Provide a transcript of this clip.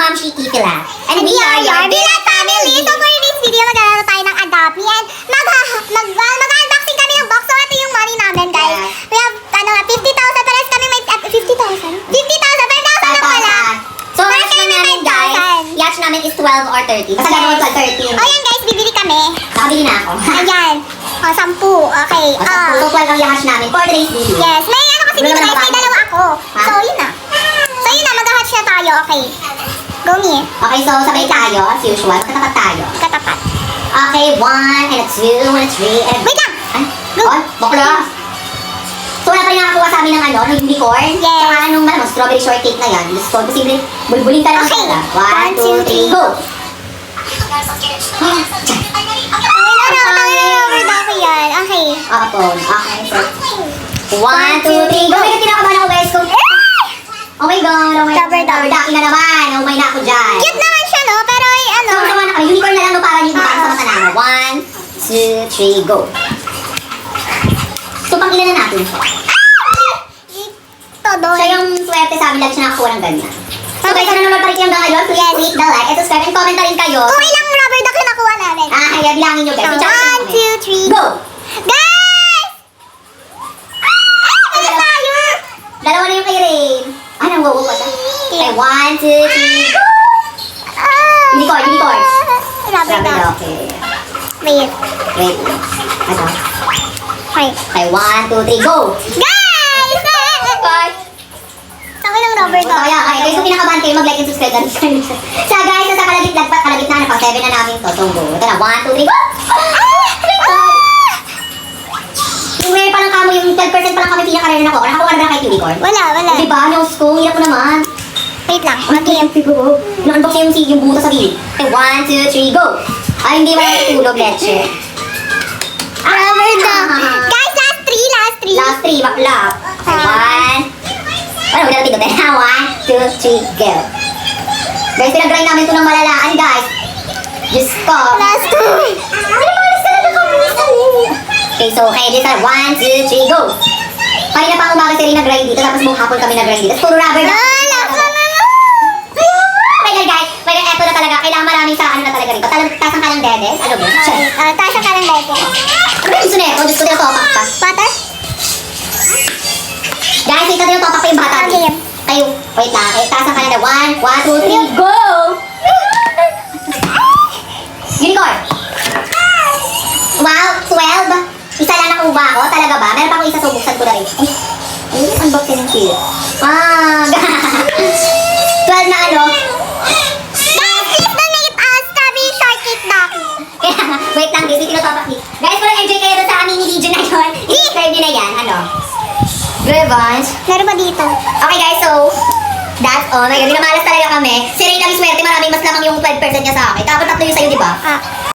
Ma'am Shiki Pilat. And we are your Pilat family! So for this video, maglalaro tayo ng Adopt Me and mag-unboxing kami ng box. So ito yung money namin, guys. Yeah. We have, 50,000. Pares kami may, 50,000? 50,000! 5,000 lang wala. So, Pares match kami may namin guys, 5,000. yacht namin is 12 or 30. Basta gano'n 12, 13. O yan guys, bibili kami. Nakabili na ako. Ayan. O, 10. Okay. So, 12 ang yacht namin for today's video. Yes. May ano kasi Wala dito naman guys, may nabago. dalawa ako. Ha? So, yun na. Mag-hatch na tayo. Okay. Go me. Okay, so sabay tayo, as usual. Katapat tayo. Katapat. Okay, 1, and a 2, and a 3, and a... Wait lang! Ay, Go. oh, bakla! So, wala pa rin nakakuha sa amin ng ano, ng unicorn? Yes. Tsaka anong malamang strawberry shortcake na yan. Diyos ko, posible, bulbulin ka lang Okay. talaga. 1, 2, 3, go! Okay. Upon. Okay, so... 1, 2, 3, go! Oh my God, kinakabahan ako guys. Oh my God, oh my God. Rubber ducky. Rubber ducky na naman. Oh my na ako dyan. Cute naman siya, no? Pero, ano? So, naman ako. Unicorn na lang no, para yung para sa mata namin. 1, 2, 3, go! So, pang ilan na natin siya? Todo. Siya yung swerte sa amin, lagi siya nakakuha ng ganyan. So guys, kung nanonood pa rin kayo hanggang ngayon, please click the like and subscribe and comment na rin kayo. Kung ilang rubber duck na nakuha namin. Kaya bilangin nyo guys. I-check 1, 2, 3. Go! Guys! Ano tayo? Dalawa na yung kay Rain. Ay, nang-wow pa siya. Okay, 1, 2, 3, go! Unicorn, unicorn. Rubber duck. Okay. Wait. Wait. Ano? Okay. Okay, 1, 2, 3, go! Guys! Bye! Tangin ng rubber So, duck. yeah, okay. Guys, kung kinakabahan kayo, mag-like and subscribe na rin. So, guys, sa kalagitnaan na, pang 7 na namin to. So, go. Ito na, 1, 2, 3, go! Yung rare pa lang kamo, yung 12% pa lang kami pinaka-rare na ako. Nakakuha na ba kay Unicorn? Wala. Diba? News ko, hirap mo naman. Wait lang. Okay, na-unbox yung buta sa gilid. Okay, 1, 2, 3, go! Ay, hindi mo natutulog, leche. Rubber duck. Guys, last 3. Last 3, bakla. Okay, 1. Ano, wala natin doon. 1, 2, 3, go. Guys, pinag-grind namin ito ng malalaan, guys. Diyos ko. Last 2. Okay, so, okay, this are 1, 2, 3, go! Kanina pa ako bakit si Rina grind dito, tapos buong hapon kami nag-grind dito. Tapos puro rubber na. Oh my God, guys. My God, eto na talaga. Kailangan maraming sa ano na talaga rito. Tasang ka ng dedes. Ano ba? Tasha ka ng dito. Ano ba yung gusto neto? Diyos ko, tinatopak pa. Butter? Guys, ito tinatopak pa yung bata. Okay. Kayo, wait lang. Tasang ka na 1, 2, 3, go! Unicorn! Wow, 12! Isa lang nakuha ko, talaga ba? Meron pa akong isa, so buksan ko na rin. Ay, unboxing ng cute. 12 na ano? Guys, please donate us Strawberry Shortcake Duck. Kaya, wait lang, guys, tinatopak ni. Guys, kung enjoy kayo doon sa aming video na yun, i-subscribe nyo na yan, ano? Good bunch. Meron ba dito? Okay guys, so, that's all. My God, dinamalas talaga kami. Si Ray lang swerte, maraming mas lamang yung 12% niya sa akin. Tapos tatlo yung sa'yo, di ba? Ah.